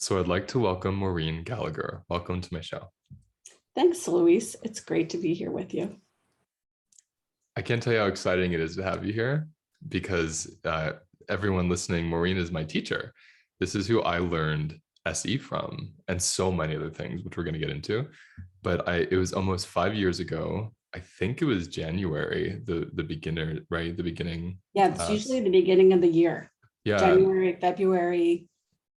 So I'd like to welcome Maureen Gallagher. Welcome to my show. Thanks, Luis. It's great to be here with you. I can't tell you how exciting it is to have you here because everyone listening, Maureen is my teacher. This is who I learned SE from and so many other things, which we're going to get into. But it was almost 5 years ago. I think it was January, the beginner, right? The beginning Yeah, it's class. usually the beginning of the year, Yeah, January, February.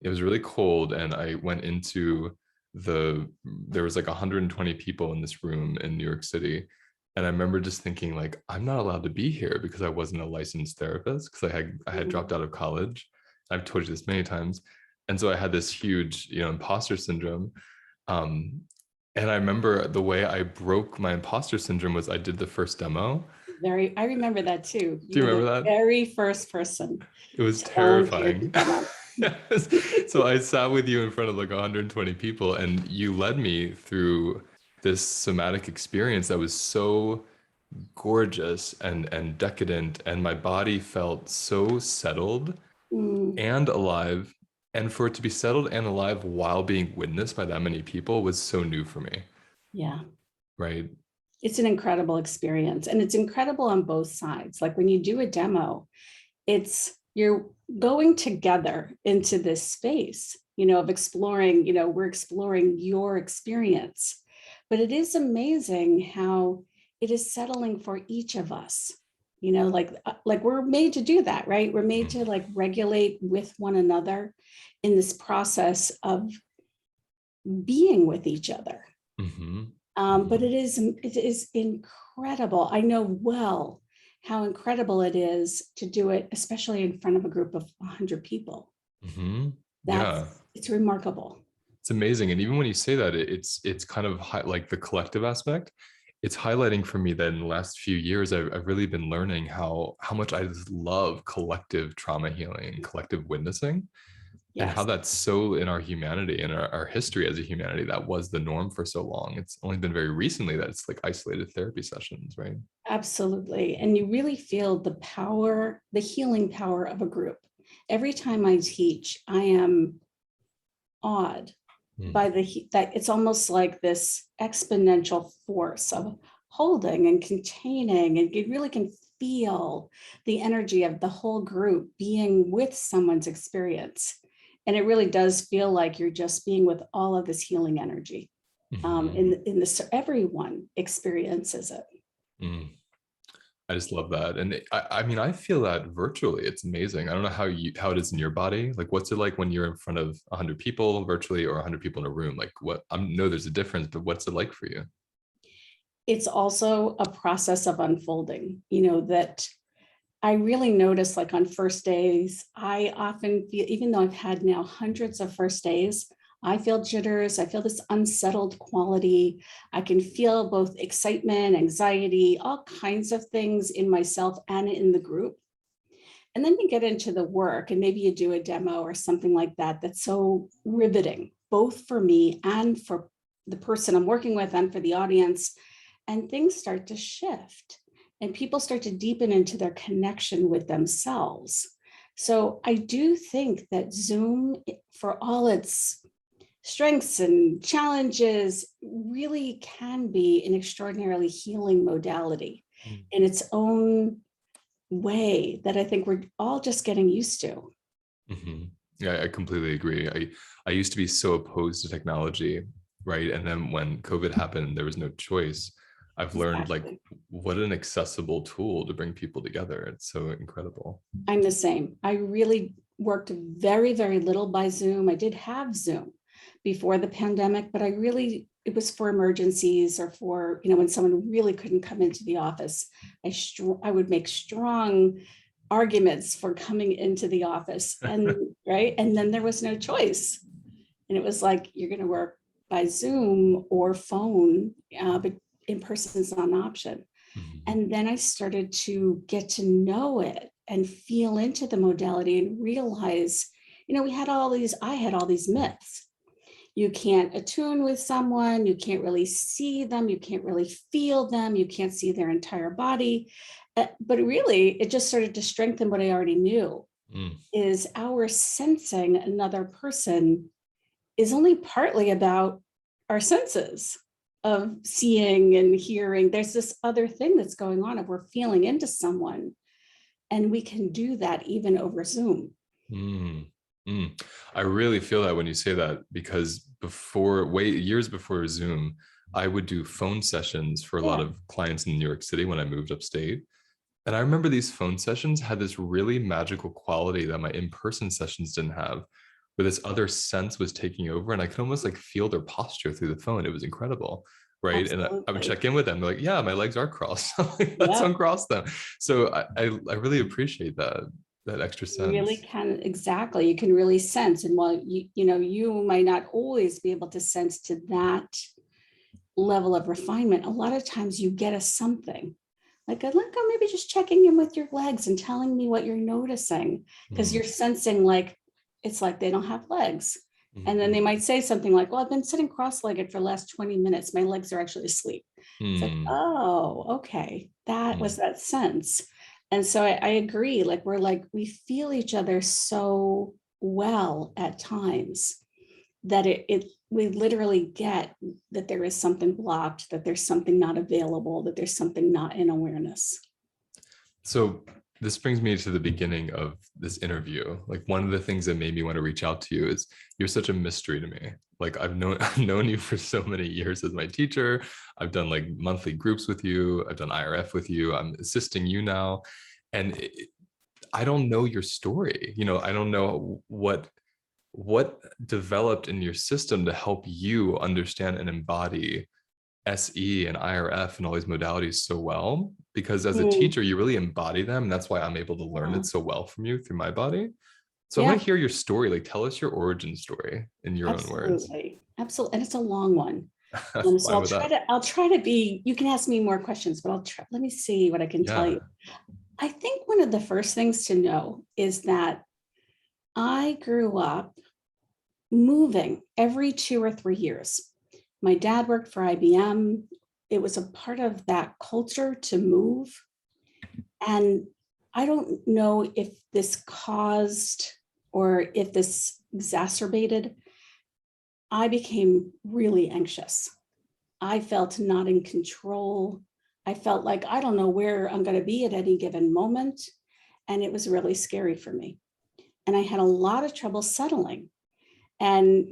it was really cold and I went into there was like 120 people in this room in New York City. And I remember just thinking like, I'm not allowed to be here because I wasn't a licensed therapist because I had dropped out of college. I've told you this many times. And so I had this huge, imposter syndrome. Um, and I remember the way I broke my imposter syndrome was I did the first demo. I remember that too. Do You you were the remember that? very first person It was to volunteer to terrifying. demo. Yes. So I sat with you in front of like 120 people, and you led me through this somatic experience that was so gorgeous and decadent, and my body felt so settled Mm, and alive. And for it to be settled and alive while being witnessed by that many people was so new for me, yeah, right? it's an incredible experience. And it's incredible on both sides. Like when you do a demo, it's you're going together into this space, of exploring, we're exploring your experience. But it is amazing how it is settling for each of us. Like we're made to do that, right? We're made to like regulate with one another in this process of being with each other. Mm-hmm. But Mm-hmm. it is incredible. I know well how incredible it is to do it, especially in front of a group of 100 people. Mm-hmm. That's Yeah. it's remarkable. It's amazing. And even when you say that, it's kind of like the collective aspect. It's highlighting for me that in the last few years, I've really been learning how much I just love collective trauma healing, collective witnessing, and how Yes, that's so in our humanity and our history as a humanity. That was the norm for so long. It's only been very recently that it's like isolated therapy sessions, right? absolutely. And you really feel the power, the healing power of a group. Every time I teach, I am awed Mm. by that it's almost like this exponential force of holding and containing, and you really can feel the energy of the whole group being with someone's experience. And it really does feel like you're just being with all of this healing energy. Mm-hmm. In this, everyone experiences it. Mm. I just love that. And I mean, I feel that virtually. It's amazing. I don't know how it is in your body. Like, what's it like when you're in front of 100 people virtually or 100 people in a room? Like, what I know there's a difference, but what's it like for you? It's also a process of unfolding, that I really notice, like on first days, I often feel, even though I've had now hundreds of first days, I feel jitters. I feel this unsettled quality. I can feel both excitement, anxiety, all kinds of things in myself and in the group. And then you get into the work, and maybe you do a demo or something like that that's so riveting, both for me and for the person I'm working with and for the audience. And things start to shift and people start to deepen into their connection with themselves. So I do think that Zoom, for all its strengths and challenges, really can be an extraordinarily healing modality in its own way that I think we're all just getting used to. Mm-hmm. Yeah, I completely agree. I used to be so opposed to technology, right? And then when COVID happened, there was no choice. I've learned like Exactly. what an accessible tool to bring people together. It's so incredible. I'm the same. I really worked very, very little by Zoom. I did have Zoom before the pandemic, but it was for emergencies or for, when someone really couldn't come into the office. I would make strong arguments for coming into the office, and right. And then there was no choice. And it was like, you're going to work by Zoom or phone, but in person is not an option. Mhm. And then I started to get to know it and feel into the modality and realize, I had all these myths. You can't attune with someone, you can't really see them, you can't really feel them, you can't see their entire body. But really, it just started to strengthen what I already knew Mm. is our sensing another person is only partly about our senses of seeing and hearing. There's this other thing that's going on if we're feeling into someone, and we can do that even over Zoom. Mm, mm. I really feel that when you say that, because before, way years before Zoom, I would do phone sessions for a lot Yeah, of clients in New York City when I moved upstate. And I remember these phone sessions had this really magical quality that my in-person sessions didn't have, where this other sense was taking over and I could almost like feel their posture through the phone. It was incredible. Right. And I would absolutely. check in with them. They're like, yeah, my legs are crossed. I'm like, let's Yep. uncross them. So I really appreciate that extra Really sense. can, exactly. You can really sense. And while you might not always be able to sense to that level of refinement, a lot of times you get a something like, oh, maybe just checking in with your legs and telling me what you're noticing, because Mm, you're sensing like it's like they don't have legs. And then they mhm, might say something like, well, I've been sitting cross-legged for the last 20 minutes. My legs are actually asleep. It's like, mm, oh, okay. That was mm. that sense. And so I agree. Like we feel each other so well at times that we literally get that there is something blocked, that there's something not available, that there's something not in awareness. So this brings me to the beginning of this interview. Like one of the things that made me want to reach out to you is you're such a mystery to me. Like I've known you for so many years as my teacher. I've done like monthly groups with you. I've done IRF with you. I'm assisting you now. And I don't know your story. I don't know what developed in your system to help you understand and embody SE and IRF and all these modalities so well, because as a Mm, teacher, you really embody them. And that's why I'm able to learn yeah, it so well from you through my body. So I want yeah, to hear your story. Like, tell us your origin story in your own words. absolutely. Absolutely. And it's a long one. So Fine with that. I'll try to be, you can ask me more questions, but let me see what I can tell Yeah. you. I think one of the first things to know is that I grew up moving every 2 or 3 years. My dad worked for IBM. It was a part of that culture to move. And I don't know if this caused or if this exacerbated, I became really anxious. I felt not in control. I felt like I don't know where I'm going to be at any given moment. And it was really scary for me. And I had a lot of trouble settling. And,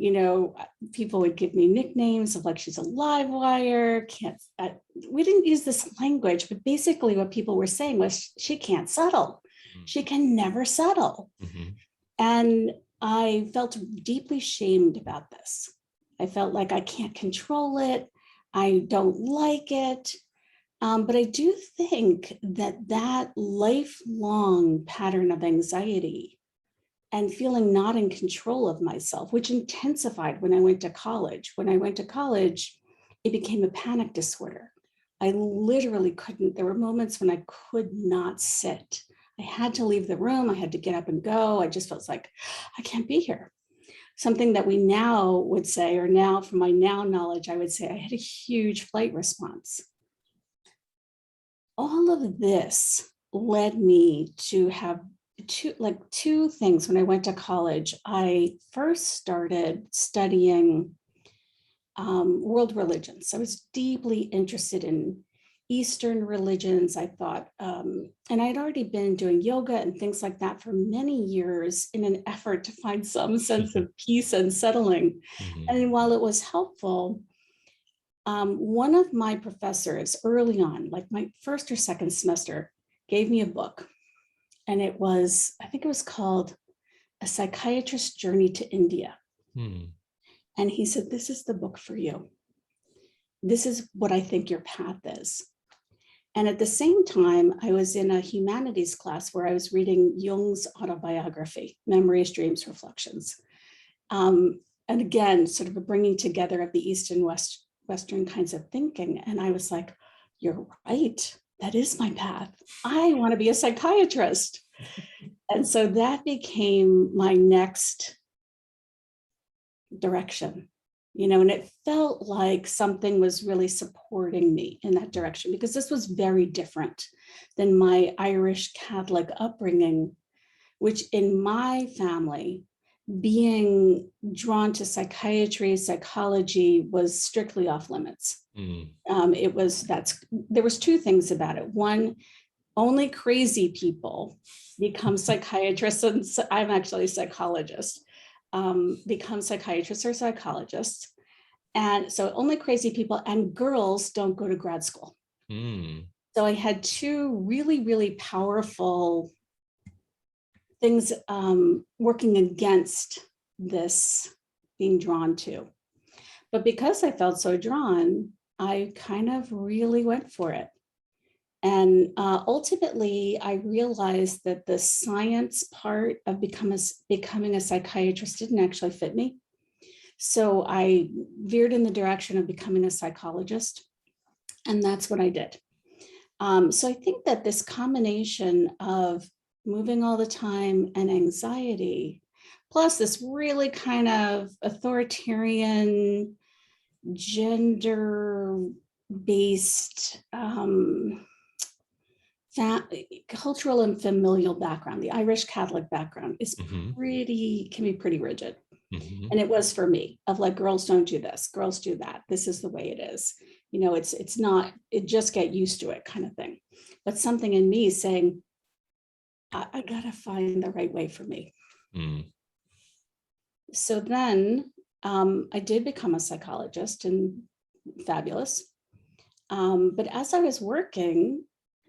people would give me nicknames of like, she's a live wire, can't, we didn't use this language, but basically what people were saying was she can't settle. She can never settle. Mm-hmm. And I felt deeply shamed about this. I felt like I can't control it. I don't like it. But I do think that lifelong pattern of anxiety and feeling not in control of myself, which intensified when I went to college. When I went to college, it became a panic disorder. I literally couldn't, there were moments when I could not sit. I had to leave the room. I had to get up and go. I just felt like I can't be here. Something that we now would say, or now from my now knowledge, I would say I had a huge flight response. All of this led me to have two things. When I went to college, I first started studying world religions. I was deeply interested in Eastern religions. I thought, and I'd already been doing yoga and things like that for many years in an effort to find some sense of peace and settling. Mm-hmm. And while it was helpful, one of my professors early on, like my first or second semester, gave me a book. And I think it was called A Psychiatrist's Journey to India. Mm-hmm. And he said, this is the book for you. This is what I think your path is. And at the same time, I was in a humanities class where I was reading Jung's autobiography, Memories, Dreams, Reflections. And again, sort of a bringing together of the East and Western kinds of thinking. And I was like, you're right. That is my path. I want to be a psychiatrist. And so that became my next direction, and it felt like something was really supporting me in that direction, because this was very different than my Irish Catholic upbringing, which in my family being drawn to psychiatry, psychology was strictly off limits. Mm. There was two things about it. One, only crazy people become psychiatrists, and I'm actually a psychologist, become psychiatrists or psychologists. And so only crazy people, and girls don't go to grad school. Mm. So I had two really, really powerful things working against this being drawn to. But because I felt so drawn, I kind of really went for it. And ultimately, I realized that the science part of becoming a psychiatrist didn't actually fit me. So I veered in the direction of becoming a psychologist, and that's what I did. So I think that this combination of moving all the time and anxiety, plus this really kind of authoritarian, gender-based cultural and familial background, the Irish Catholic background is Mm-hmm. can be pretty rigid. Mm-hmm. And it was for me, of like, girls don't do this, girls do that. This is the way it is. You know, it's not, it just get used to it kind of thing. But something in me saying, I gotta find the right way for me. Mm. So then I did become a psychologist, and fabulous. But as I was working,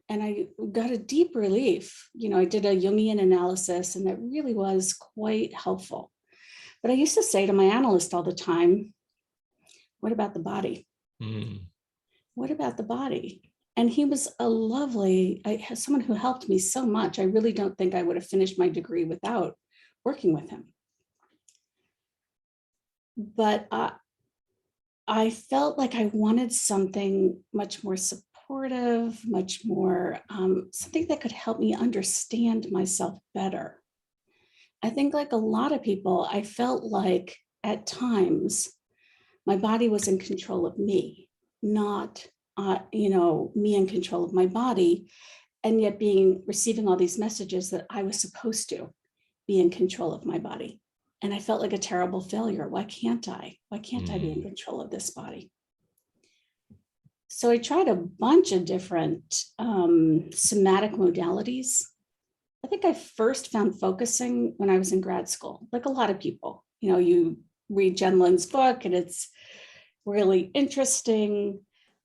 and I got a deep relief, you know, I did a Jungian analysis, and that really was quite helpful. But I used to say to my analyst all the time, what about the body? Mm. What about the body? And he was someone who helped me so much. I really don't think I would have finished my degree without working with him. But I felt like I wanted something much more supportive, much more, something that could help me understand myself better. I think, like a lot of people, I felt like at times my body was in control of me, not me in control of my body, and yet receiving all these messages that I was supposed to be in control of my body. And I felt like a terrible failure. Why can't I? Why can't I be in Mm. control of this body? So I tried a bunch of different somatic modalities. I think I first found focusing when I was in grad school, like a lot of people. You know, you read Jen Lynn's book and it's really interesting.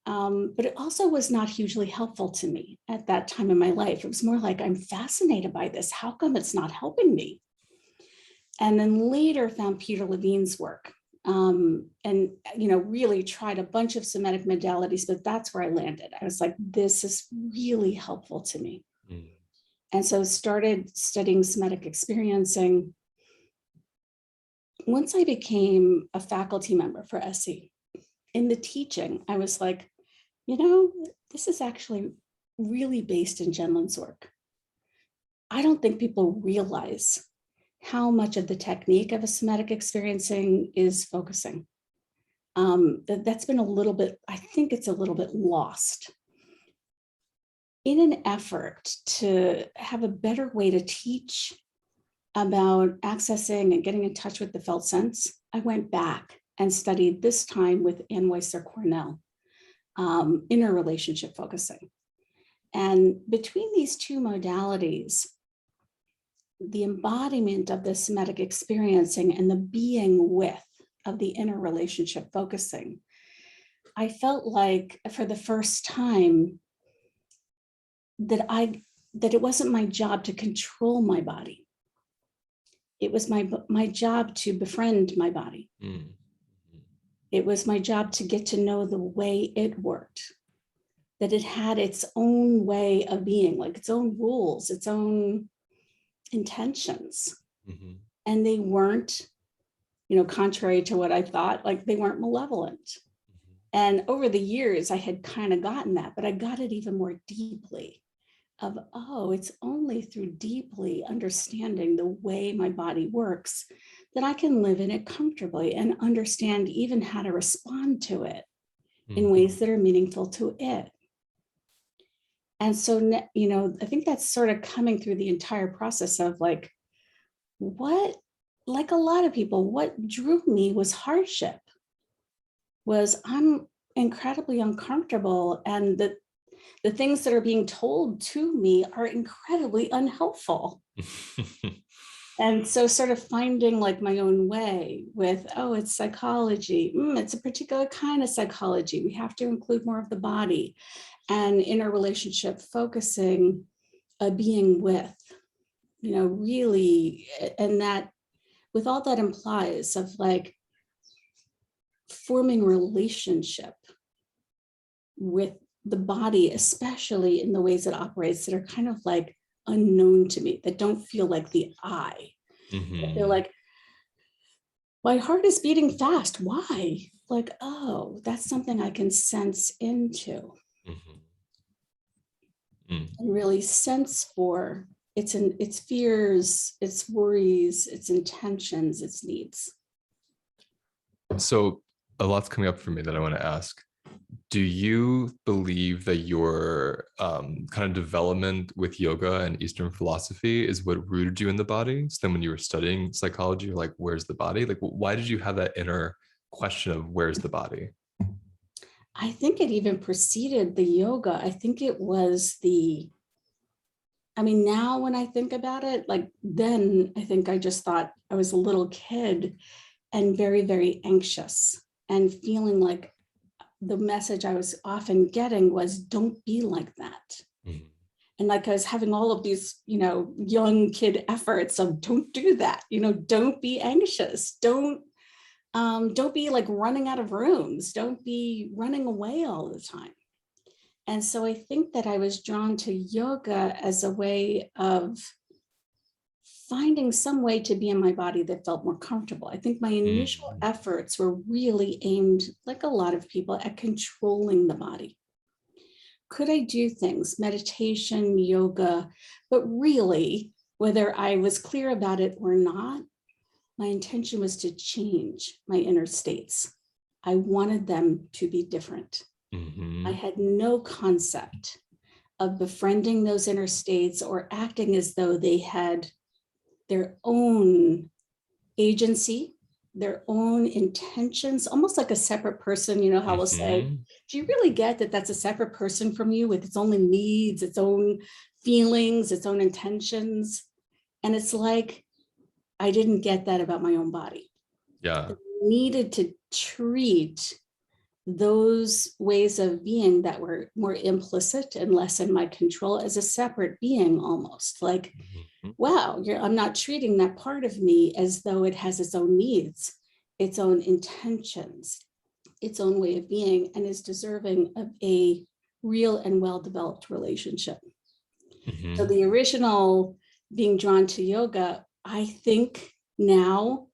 But it also was not hugely helpful to me at that time in my life. It was more like, I'm fascinated by this. How come it's not helping me? And then later found Peter Levine's work, and really tried a bunch of somatic modalities, but that's where I landed. I was like, this is really helpful to me. Mm. And so started studying somatic experiencing. Once I became a faculty member for SE, in the teaching, I was like, this is actually really based in Jen Lynn's work. I don't think people realize how much of the technique of a somatic experiencing is focusing. That's been I think it's a little bit lost. In an effort to have a better way to teach about accessing and getting in touch with the felt sense, I went back and studied, this time with Ann Weiser Cornell, inner relationship focusing. And between these two modalities, the embodiment of the somatic experiencing and the being with of the inner relationship focusing, I felt like for the first time that it wasn't my job to control my body. It was my job to befriend my body. Mm. It was my job to get to know the way it worked, that it had its own way of being, like its own rules, its own intentions. Mm-hmm. And they weren't, contrary to what I thought, like they weren't malevolent. Mm-hmm. And over the years, I had kind of gotten that, but I got it even more deeply of, it's only through deeply understanding the way my body works that I can live in it comfortably and understand even how to respond to it in Mm-hmm. ways that are meaningful to it. And so, I think that's sort of coming through the entire process of like, what like a lot of people, what drew me was hardship, was I'm incredibly uncomfortable, and the things that are being told to me are incredibly unhelpful. And so sort of finding like my own way with, oh, it's psychology. It's a particular kind of psychology. We have to include more of the body, and in a relationship, focusing a being with, really, and that with all that implies of like forming relationship with the body, especially in the ways it operates that are kind of like unknown to me, that don't feel like the I. That feel like, my heart is beating fast. Why? Like, oh, that's something I can sense into and really sense for its fears, its worries, its intentions, its needs. So a lot's coming up for me that I want to ask. Do you believe that your kind of development with yoga and Eastern philosophy is what rooted you in the body? So then when you were studying psychology, you're like, where's the body? Like, why did you have that inner question of where's the body? I think it even preceded the yoga. I think it was now when I think about it, like then I think I just thought I was a little kid and very, very anxious and feeling like the message I was often getting was, don't be like that. Mhm. And like I was having all of these, young kid efforts of don't do that, don't be anxious, don't be like running out of rooms, don't be running away all the time. And so I think that I was drawn to yoga as a way of finding some way to be in my body that felt more comfortable. I think my initial Mhm. efforts were really aimed, like a lot of people, at controlling the body. Could I do things, meditation, yoga, but really, whether I was clear about it or not, my intention was to change my inner states. I wanted them to be different. I Mhm. had no concept of befriending those inner states or acting as though they had their own agency, their own intentions, almost like a separate person. You know how we'll say, Mhm. do you really get that that's a separate person from you with its own needs, its own feelings, its own intentions? And it's like, I didn't get that about my own body. Yeah. I needed to treat those ways of being that were more implicit and less in my control as a separate being, almost like, Mhm. wow, I'm not treating that part of me as though it has its own needs, its own intentions, its own way of being, and is deserving of a real and well-developed relationship. So Mhm. the original being drawn to yoga, I think now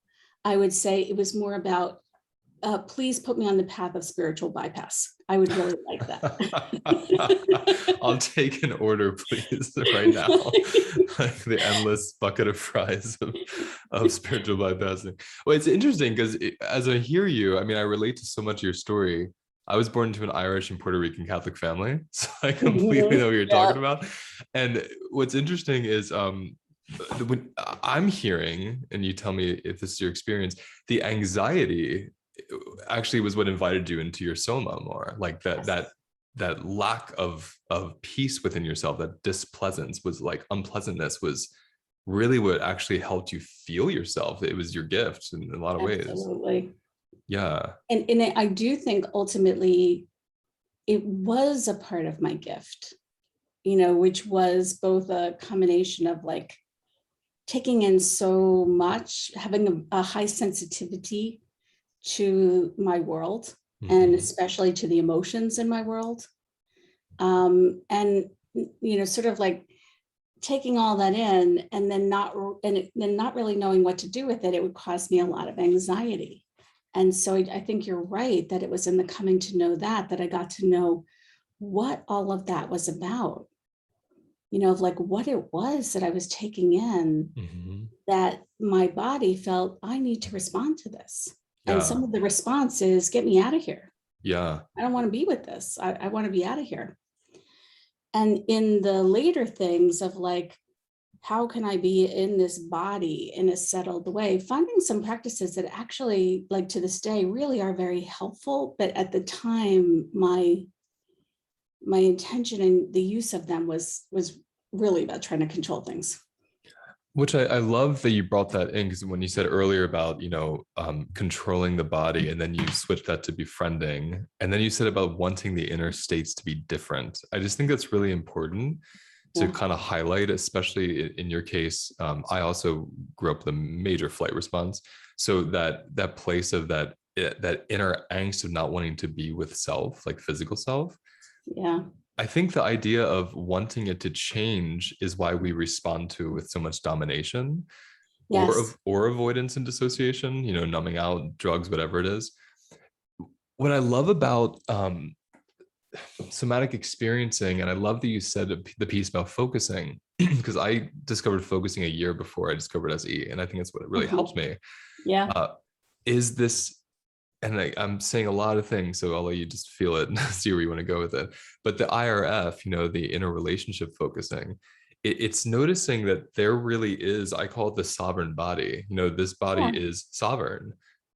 I would say it was more about, please put me on the path of spiritual bypass. I would really like that. I'll take an order, please, right now. Like the endless bucket of fries of spiritual bypassing. Well, it's interesting because as I hear you, I mean, I relate to so much of your story. I was born into an Irish and Puerto Rican Catholic family, so I completely know what you're Yeah. talking about. And what's interesting is when I'm hearing, and you tell me if this is your experience, the anxiety actually was what invited you into your soma more, like that lack of peace within yourself, that displeasance was like unpleasantness was really what actually helped you feel yourself. It was your gift in a lot of ways. Absolutely. Yeah. And I do think ultimately it was a part of my gift, which was both a combination of like taking in so much, having a high sensitivity to my world, and Mm-hmm. especially to the emotions in my world. And, sort of like taking all that in and then not really knowing what to do with it, it would cause me a lot of anxiety. And so I think you're right that it was in the coming to know that I got to know what all of that was about, of like what it was that I was taking in, Mm-hmm. that my body felt I need to respond to this. And Yeah. some of the response is, get me out of here. Yeah. I don't want to be with this. I want to be out of here. And in the later things of like how can I be in this body in a settled way? Finding some practices that actually, like to this day, really are very helpful. But at the time, my intention and the use of them was really about trying to control things. Which I love that you brought that in, because when you said earlier about, controlling the body, and then you switched that to befriending, and then you said about wanting the inner states to be different. I just think that's really important to Yeah. kind of highlight, especially in your case. I also grew up with a major flight response. So that place of that inner angst of not wanting to be with self, like physical self, Yeah. I think the idea of wanting it to change is why we respond to it with so much domination, Yes. or avoidance and dissociation, numbing out, drugs, whatever it is. What I love about somatic experiencing, and I love that you said the piece about focusing, because I discovered focusing a year before I discovered SE, and I think that's what really helped me. Yeah. Uh, is this, and I'm saying a lot of things, so I'll let you just feel it and see where you want to go with it. But the IRF, the interrelationship focusing, it's noticing that there really is, I call it the sovereign body. This body Yeah. is sovereign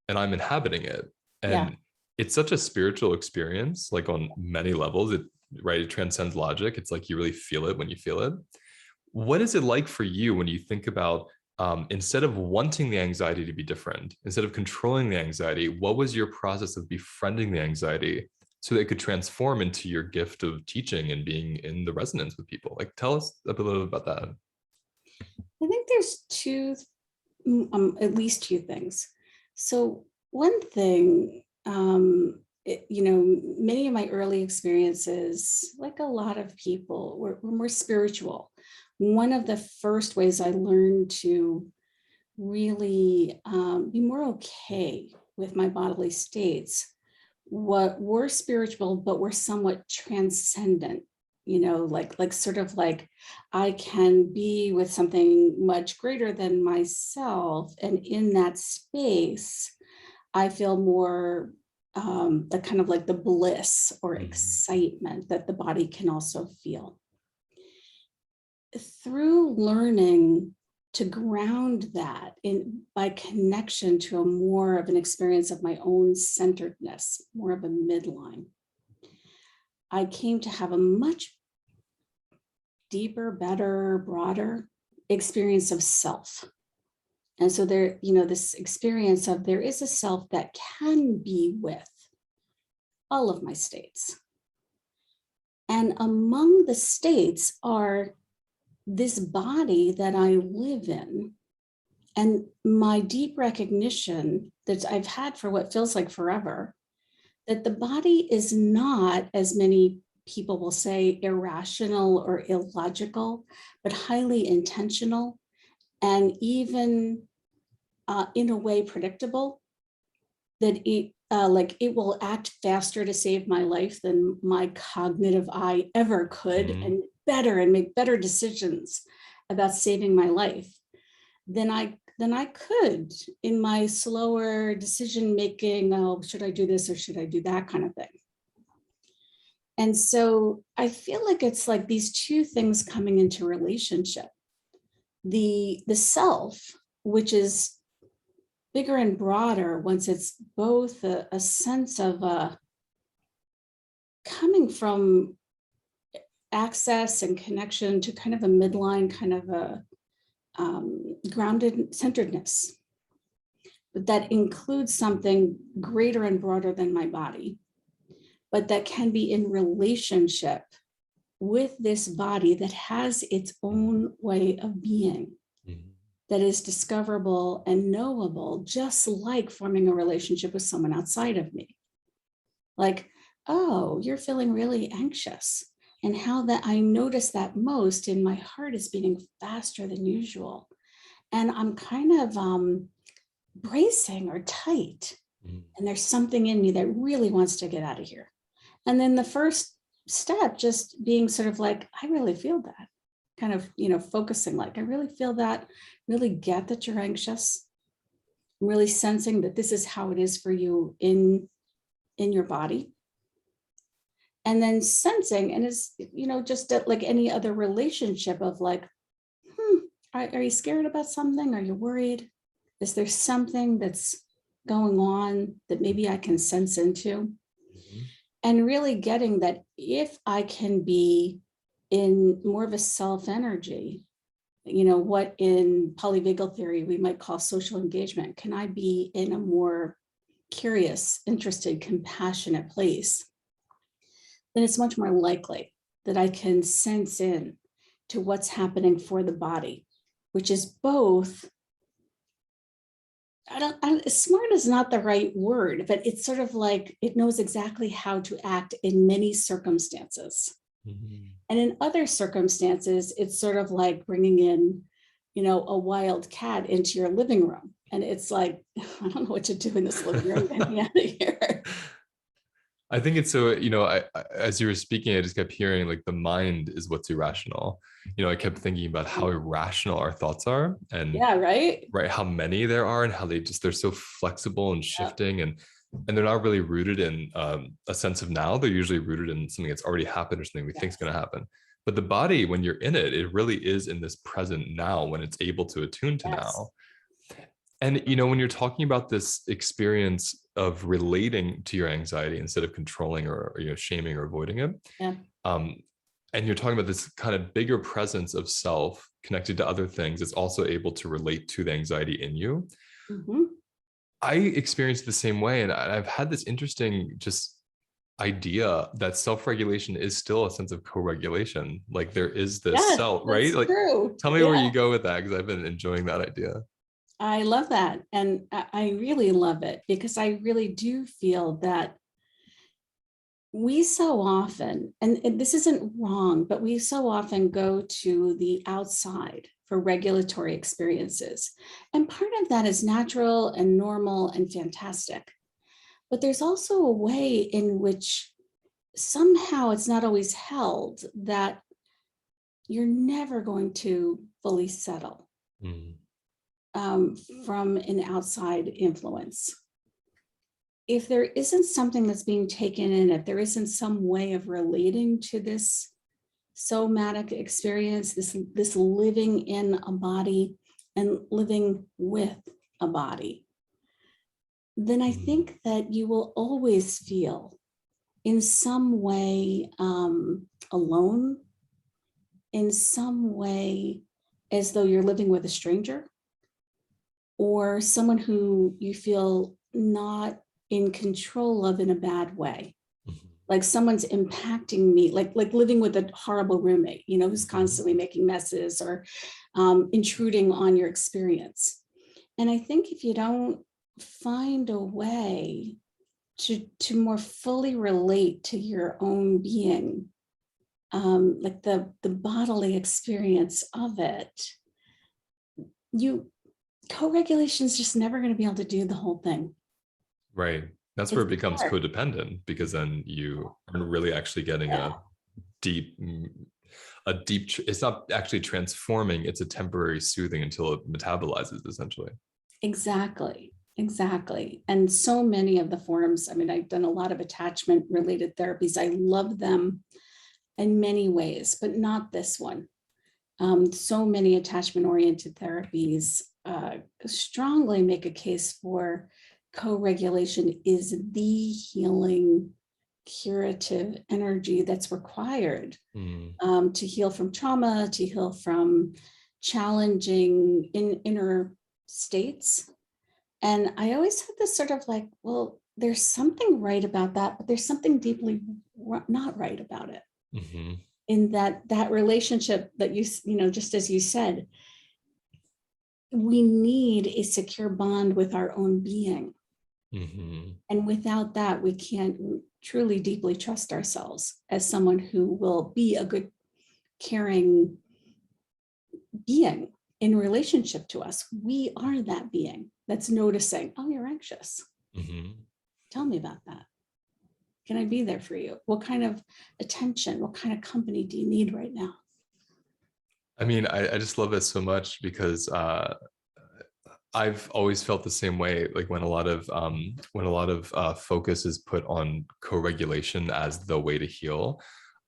and I'm inhabiting it. Yeah. And it's such a spiritual experience, like on many levels. Right? It transcends logic. It's like you really feel it when you feel it. What is it like for you when you think about, instead of wanting the anxiety to be different, instead of controlling the anxiety, what was your process of befriending the anxiety so that it could transform into your gift of teaching and being in the resonance with people? Like, tell us a little bit about that. I think there's at least two things. So one thing, many of my early experiences, like a lot of people, were more spiritual. One of the first ways I learned to really be more okay with my bodily states what were spiritual, but were somewhat transcendent, like sort of like I can be with something much greater than myself. And in that space, I feel more the kind of like the bliss or Mhm. excitement that the body can also feel. Through learning to ground that in by connection to a more of an experience of my own centeredness, more of a midline, I came to have a much deeper, better, broader experience of self. And so there, this experience of there is a self that can be with all of my states. And among the states are this body that I live in, and my deep recognition that I've had for what feels like forever, that the body is not, as many people will say, irrational or illogical, but highly intentional and even in a way predictable, that it will act faster to save my life than my cognitive eye ever could, Mhm. and make better decisions about saving my life than I could in my slower decision making. Oh, should I do this or should I do that kind of thing? And so I feel like it's like these two things coming into relationship. The self, which is bigger and broader once it's both a sense of coming from access and connection to kind of a midline, kind of a grounded centeredness. But that includes something greater and broader than my body, but that can be in relationship with this body that has its own way of being, Mhm. that is discoverable and knowable, just like forming a relationship with someone outside of me. Like, oh, you're feeling really anxious. And how that I notice that most in my heart is beating faster than usual. And I'm kind of bracing or tight. Mhm. And there's something in me that really wants to get out of here. And then the first step, just being sort of like, I really feel that, kind of, focusing like, I really feel that, really get that you're anxious. I'm really sensing that this is how it is for you in your body. And then sensing, and it's, just like any other relationship of like, Are you scared about something? Are you worried? Is there something that's going on that maybe I can sense into? Mhm. And really getting that if I can be in more of a self energy, what in polyvagal theory we might call social engagement, can I be in a more curious, interested, compassionate place? Then it's much more likely that I can sense in to what's happening for the body, which is both, smart is not the right word, but it's sort of like it knows exactly how to act in many circumstances. Mhm. And in other circumstances, it's sort of like bringing in, a wild cat into your living room. And it's like, I don't know what to do in this living room. Get me out of here. I think it's so, as you were speaking, I just kept hearing like the mind is what's irrational. I kept thinking about how irrational our thoughts are and Yeah, right. right how many there are and how they're so flexible and Yeah, shifting and they're not really rooted in a sense of now. They're usually rooted in something that's already happened or something we think is yes, going to happen. But the body, when you're in it, it really is in this present now when it's able to attune to yes. now. And when you're talking about this experience of relating to your anxiety instead of controlling or shaming or avoiding it, Yeah. um, and you're talking about this kind of bigger presence of self connected to other things, it's also able to relate to the anxiety in you. Mm-hmm. I experienced the same way, and I've had this interesting just idea that self-regulation is still a sense of co-regulation. Like there is this Yes, self, right? that's Like, true. tell me where Yeah. you go with that because I've been enjoying that idea. I love that. And I really love it because I really do feel that we so often, and this isn't wrong, but we so often go to the outside for regulatory experiences. And part of that is natural and normal and fantastic. But there's also a way in which somehow it's not always held that you're never going to fully settle Mm, um, from an outside influence. If there isn't something that's being taken in, if there isn't some way of relating to this somatic experience, this living in a body and living with a body, then I mm, think that you will always feel in some way alone, in some way as though you're living with a stranger or someone who you feel not in control of in a bad way, mhm, like someone's impacting me, like living with a horrible roommate, who's mhm. constantly making messes or intruding on your experience. And I think if you don't find a way to more fully relate to your own being, like the bodily experience of it, you co-regulation is just never going to be able to do the whole thing. Right. That's where It's it becomes hard. codependent because then you aren't really actually getting Yeah, deep, it's not actually transforming, it's a temporary soothing until it metabolizes essentially. exactly. Exactly. And so many of the forms, I mean, I've done a lot of attachment related therapies. I love them in many ways, but not this one. So many attachment oriented therapies strongly make a case for co-regulation is the healing curative energy that's required Mm, to heal from trauma, to heal from challenging inner states. And I always had this sort of like, well, there's something right about that, but there's something deeply not right about it. mhm, In that relationship that just as you said, we need a secure bond with our own being. mhm, And without that, we can't truly deeply trust ourselves as someone who will be a good, caring being in relationship to us. We are that being that's noticing, oh, you're anxious. mhm. Tell me about that. Can I be there for you? What kind of attention, what kind of company do you need right now? I mean, I just love it so much because I've always felt the same way. Like when a lot of focus is put on co-regulation as the way to heal,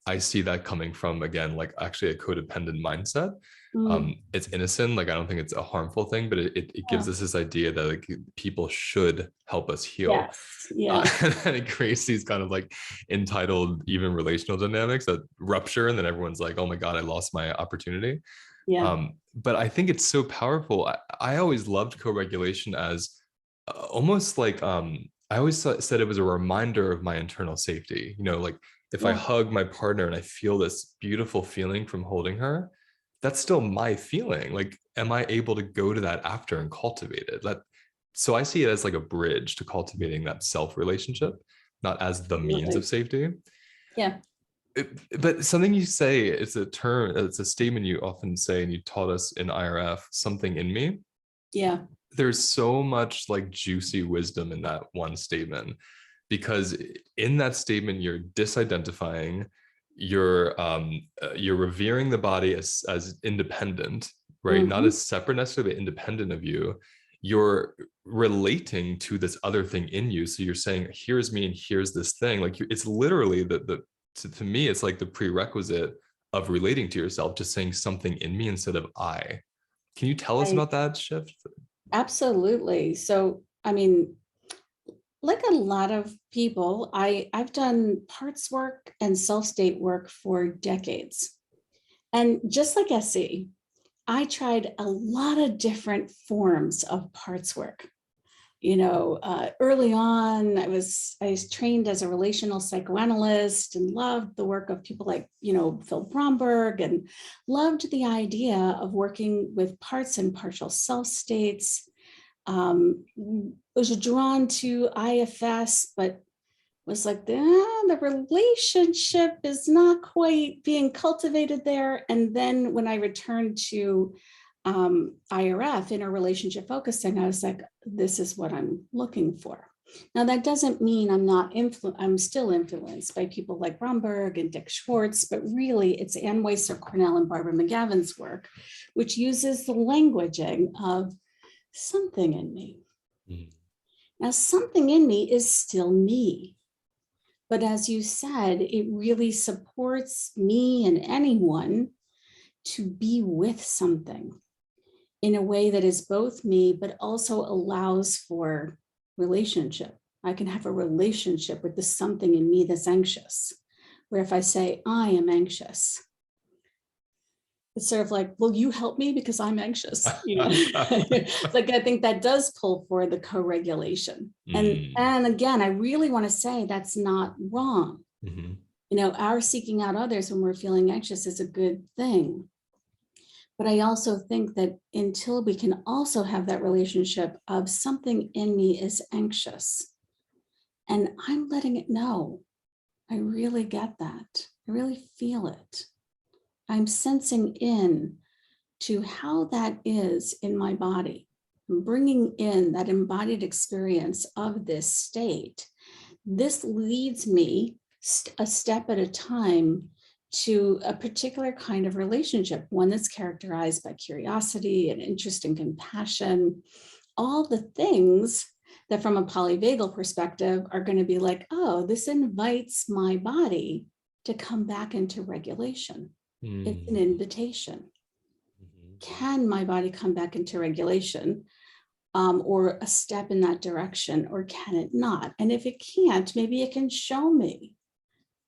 I see that coming from, again, like actually a codependent mindset. Mm, It's innocent, like I don't think it's a harmful thing, but it gives yeah. us this idea that like people should help us heal. Yes. Yeah. And it creates these kind of like entitled, even relational dynamics that rupture, and then everyone's like, oh my God, I lost my opportunity. Yeah. But I think it's so powerful. I always loved co-regulation as almost like I always said it was a reminder of my internal safety. You know, like if I Yeah. hug my partner and I feel this beautiful feeling from holding her, that's still my feeling. Like, am I able to go to that after and cultivate it? That so I see it as like a bridge to cultivating that self relationship, not as the means of Absolutely. safety. Yeah. But something you say, it's a term, it's a statement you often say, and you taught us in IRF, something in me. Yeah. There's so much like juicy wisdom in that one statement, because in that statement you're disidentifying, you're revering the body as independent, right? Not Hmm. as separate necessarily, but independent of you. You're relating to this other thing in you, so you're saying, here's me and here's this thing. Like it's literally the to me it's like the prerequisite of relating to yourself, just saying something in me instead of I. Can you tell us I about that shift? absolutely. So, I mean, like a lot of people, I've done parts work and self-state work for decades. And just like SE, I tried a lot of different forms of parts work. Early on, I was trained as a relational psychoanalyst and loved the work of people like, Phil Bromberg, and loved the idea of working with parts and partial self states. Was drawn to IFS, but was like the relationship is not quite being cultivated there. And then when I returned to IRF, interrelationship focusing, I was like, this is what I'm looking for. Now that doesn't mean I'm still influenced by people like Bromberg and Dick Schwartz, but really it's Ann Weiser Cornell and Barbara McGavin's work, which uses the languaging of something in me. Mm. Now, something in me is still me. But as you said, it really supports me and anyone to be with something in a way that is both me, but also allows for relationship. I can have a relationship with the something in me that's anxious, where if I say, I am anxious, it's sort of like, will you help me because I'm anxious? Like I think that does pull for the co-regulation. And Mm. and again, I really want to say that's not wrong. Mhm. Our seeking out others when we're feeling anxious is a good thing. But I also think that until we can also have that relationship of something in me is anxious and I'm letting it know, I really get that. I really feel it. I'm sensing in to how that is in my body, bringing in that embodied experience of this state. This leads me a step at a time to a particular kind of relationship, one that's characterized by curiosity and interest and compassion, all the things that from a polyvagal perspective are going to be like, oh, this invites my body to come back into regulation. It's an Mm. invitation. Mhm. Can my body come back into regulation, or a step in that direction, or can it not? And if it can't, maybe it can show me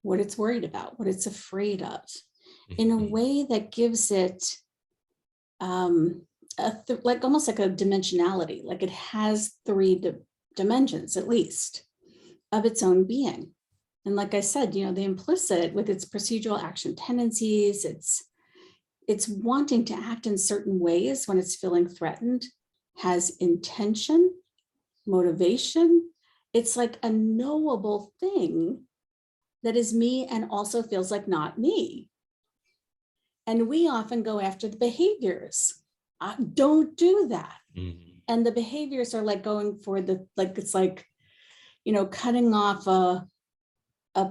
what it's worried about, what it's afraid of, in a Mhm. way that gives it like almost like a dimensionality, like it has three dimensions at least of its own being. And like I said, the implicit with its procedural action tendencies, it's wanting to act in certain ways when it's feeling threatened, has intention, motivation. It's like a knowable thing that is me and also feels like not me. And we often go after the behaviors. Don't do that. Mhm. And the behaviors are like going for it's like, cutting off a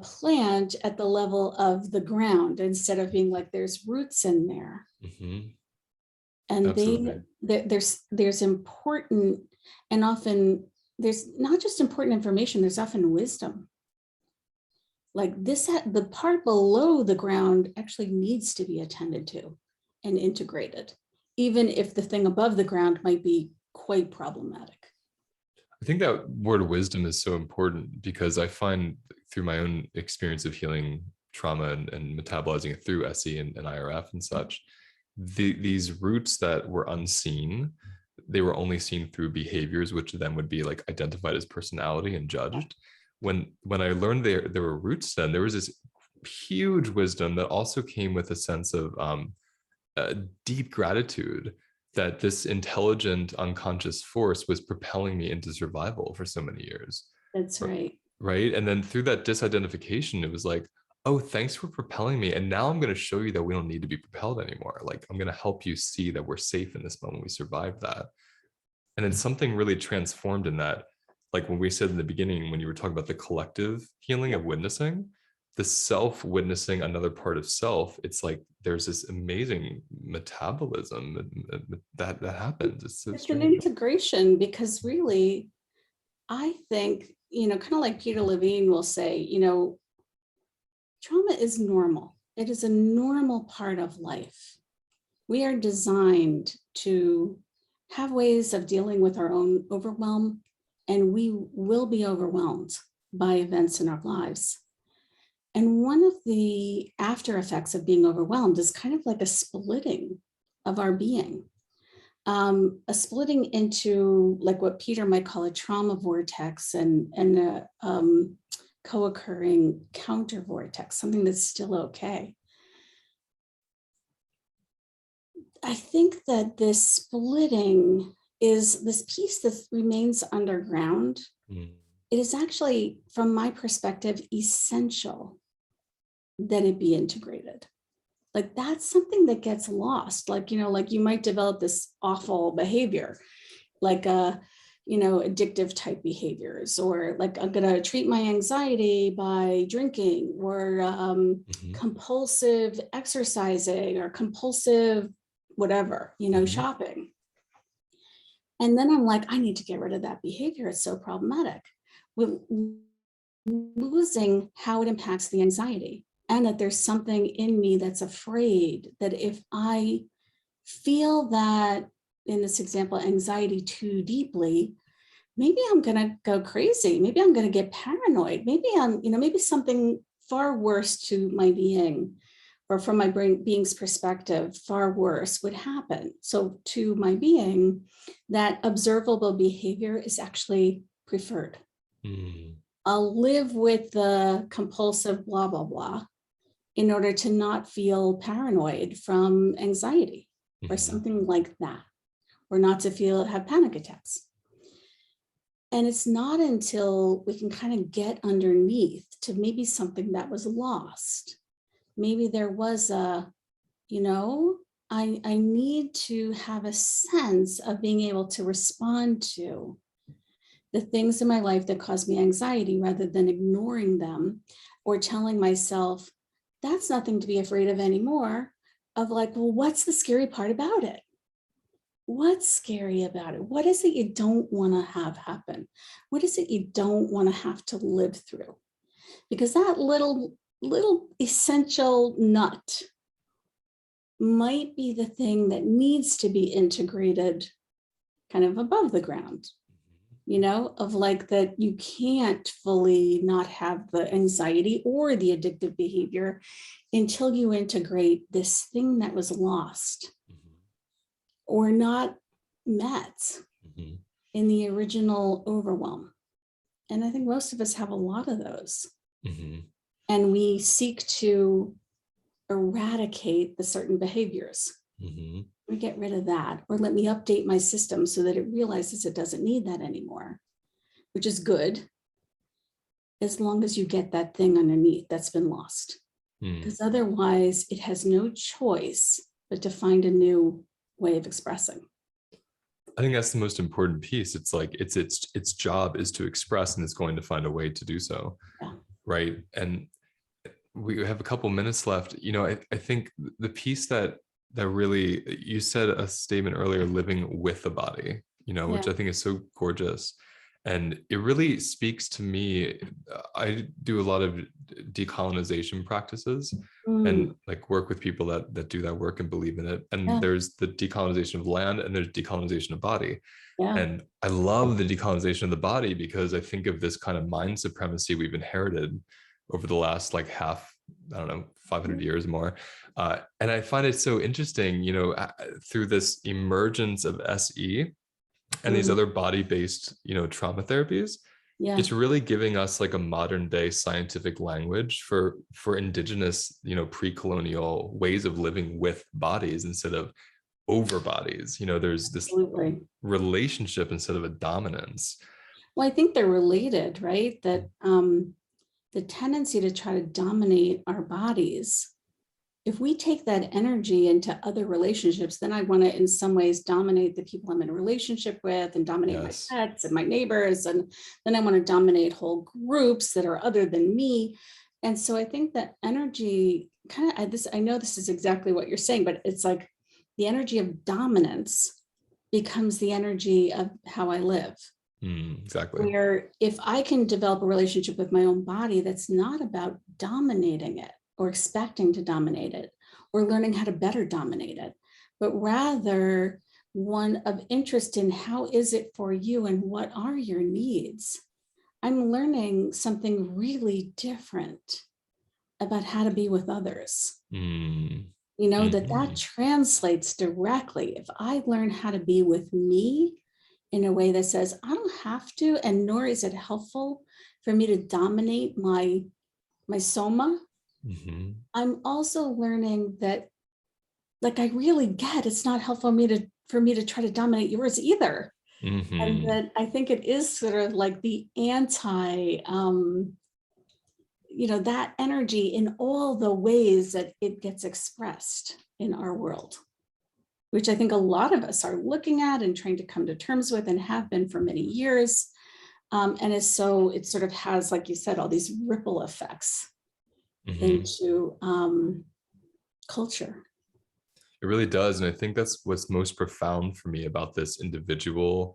plant at the level of the ground instead of being like there's roots in there. Mhm. And Absolutely. there's important, and often there's not just important information, there's often wisdom Like this, the part below the ground actually needs to be attended to and integrated, even if the thing above the ground might be quite problematic. I think that word wisdom is so important because I find through my own experience of healing trauma and metabolizing it through SE and IRF and such, these roots that were unseen, they were only seen through behaviors, which then would be like identified as personality and judged. When I learned there were roots, then there was this huge wisdom that also came with a sense of deep gratitude that this intelligent unconscious force was propelling me into survival for so many years. That's right. Right. And then through that disidentification, it was like, oh, thanks for propelling me. And now I'm going to show you that we don't need to be propelled anymore. Like, I'm going to help you see that we're safe in this moment. We survived that. And then something really transformed in that. Like when we said in the beginning, when you were talking about the collective healing of witnessing, the self witnessing another part of self, it's like there's this amazing metabolism that happens. It's so It's an strange. integration because really, I think, kind of like Peter Levine will say, trauma is normal. It is a normal part of life. We are designed to have ways of dealing with our own overwhelm, and we will be overwhelmed by events in our lives. And one of the after effects of being overwhelmed is kind of like a splitting of our being, a splitting into like what Peter might call a trauma vortex and a co-occurring counter vortex, something that's still okay. I think that this splitting is this piece that remains underground. Mm. It is actually, from my perspective, essential that it be integrated. Like that's something that gets lost. Like, like you might develop this awful behavior, like addictive type behaviors, or like I'm gonna treat my anxiety by drinking, or compulsive exercising, or compulsive whatever, shopping. And then I'm like, I need to get rid of that behavior. It's so problematic. With losing how it impacts the anxiety, and that there's something in me that's afraid that if I feel that, in this example, anxiety too deeply, maybe I'm going to go crazy. Maybe I'm going to get paranoid. Maybe maybe something far worse to my being, or from my being's perspective, far worse would happen. So to my being, that observable behavior is actually preferred. Mm. I'll live with the compulsive blah, blah, blah in order to not feel paranoid from anxiety or something like that, or not to have panic attacks. And it's not until we can kind of get underneath to maybe something that was lost. Maybe there was I need to have a sense of being able to respond to the things in my life that cause me anxiety, rather than ignoring them or telling myself, that's nothing to be afraid of anymore. Of like, well, what's the scary part about it? What's scary about it? What is it you don't want to have happen? What is it you don't want to have to live through? Because that little essential nut might be the thing that needs to be integrated kind of above the ground, of like that you can't fully not have the anxiety or the addictive behavior until you integrate this thing that was lost or not met in the original overwhelm. And I think most of us have a lot of those. And we seek to eradicate the certain behaviors. We get rid of that, or let me update my system so that it realizes it doesn't need that anymore, which is good, as long as you get that thing underneath that's been lost. Because otherwise it has no choice but to find a new way of expressing. I think that's the most important piece. It's like its job is to express, and it's going to find a way to do so. Yeah. Right. And we have a couple minutes left. I think the piece that really, you said a statement earlier, living with the body, which I think is so gorgeous. And it really speaks to me. I do a lot of decolonization practices and Mm, like work with people that do that work and believe in it. And yeah, there's the decolonization of land and there's decolonization of body. yeah. And I love the decolonization of the body because I think of this kind of mind supremacy we've inherited over the last like I don't know, 500 years more. And I find it so interesting, through this emergence of SE and these Mhm. other body-based, trauma therapies, Yeah, it's really giving us like a modern day scientific language for indigenous, pre-colonial ways of living with bodies instead of over bodies. There's this absolutely. relationship instead of a dominance. Well, I think they're related, right? That the tendency to try to dominate our bodies, if we take that energy into other relationships, then I want to, in some ways, dominate the people I'm in a relationship with and dominate my Yes. pets and my neighbors. And then I want to dominate whole groups that are other than me. And so I think that energy kind of, I know this is exactly what you're saying, but it's like the energy of dominance becomes the energy of how I live. Exactly. Where if I can develop a relationship with my own body that's not about dominating it or expecting to dominate it or learning how to better dominate it, but rather one of interest in how is it for you and what are your needs, I'm learning something really different about how to be with others. Mm. That Mhm. translates directly. If I learn how to be with me in a way that says, I don't have to, and nor is it helpful for me to dominate my soma, Mhm. I'm also learning that like I really get it's not helpful for me to try to dominate yours either. And Mhm. that I think it is sort of like the anti that energy in all the ways that it gets expressed in our world, which I think a lot of us are looking at and trying to come to terms with and have been for many years. And it sort of has, like you said, all these ripple effects Mhm. into culture. It really does, and I think that's what's most profound for me about this individual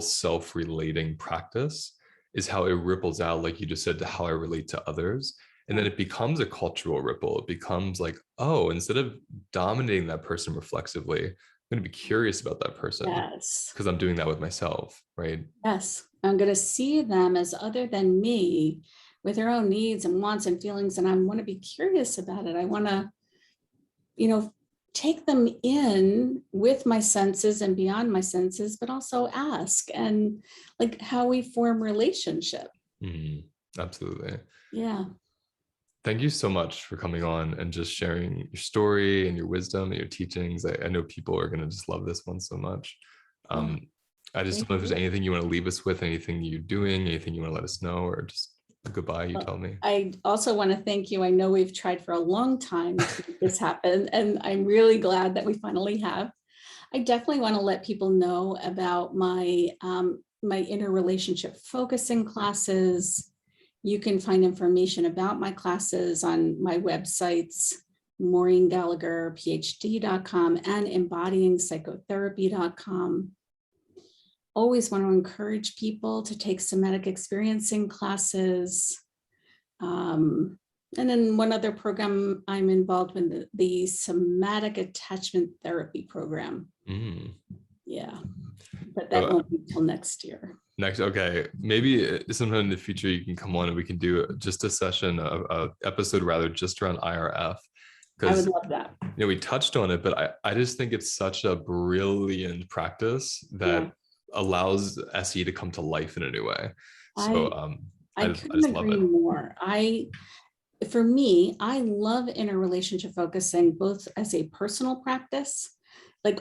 self-relating practice is how it ripples out, like you just said, to how I relate to others. And then Yeah. it becomes a cultural ripple. It becomes like, oh, instead of dominating that person reflexively, I'm going to be curious about that person Yes. because I'm doing that with myself, right? Yes. I'm going to see them as other than me with their own needs and wants and feelings. And I want to be curious about it. I want to, you know, take them in with my senses and beyond my senses, but also ask and like how we form relationship. Mhm. Absolutely. Yeah. Thank you so much for coming on and just sharing your story and your wisdom and your teachings. I know people are going to just love this one so much. Oh, Um, I just thank don't know if there's you. anything you want to leave us with, anything you're doing, anything you want to let us know, or just goodbye, you Well, tell me. I also want to thank you. I know we've tried for a long time to make this happen, and I'm really glad that we finally have. I definitely want to let people know about my interrelationship focusing classes. You can find information about my classes on my websites, maureen-gallagher-phd.com and embodyingpsychotherapy.com. Always want to encourage people to take somatic experiencing classes. Um, and then one other program I'm involved in, the somatic attachment therapy program. Mm. Yeah, but that So won't be till next year. next, okay, maybe sometime in the future you can come on and we can do just a session, a episode rather, just around IRF, I would because love that. we touched on it, but I just think it's such a brilliant practice Yeah, that allows SE to come to life in a new way. So I I I just I couldn't just love agree it. more. For me, I love interrelationship focusing both as a personal practice, like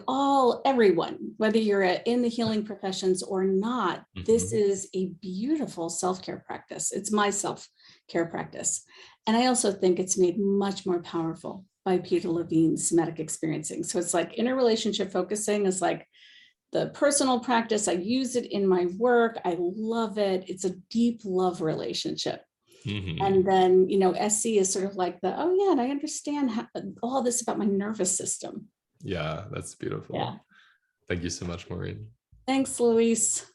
everyone, whether you're in the healing professions or not, this Mhm. is a beautiful self-care practice. It's my self-care practice. And I also think it's made much more powerful by Peter Levine's somatic experiencing. So it's like interrelationship focusing is like the personal practice. I use it in my work. I love it. It's a deep love relationship. And Mhm. then, SC is sort of like oh yeah, and I understand all this about my nervous system. Yeah, that's Yeah. beautiful. Thank you so much, Maureen. Thanks, Luis.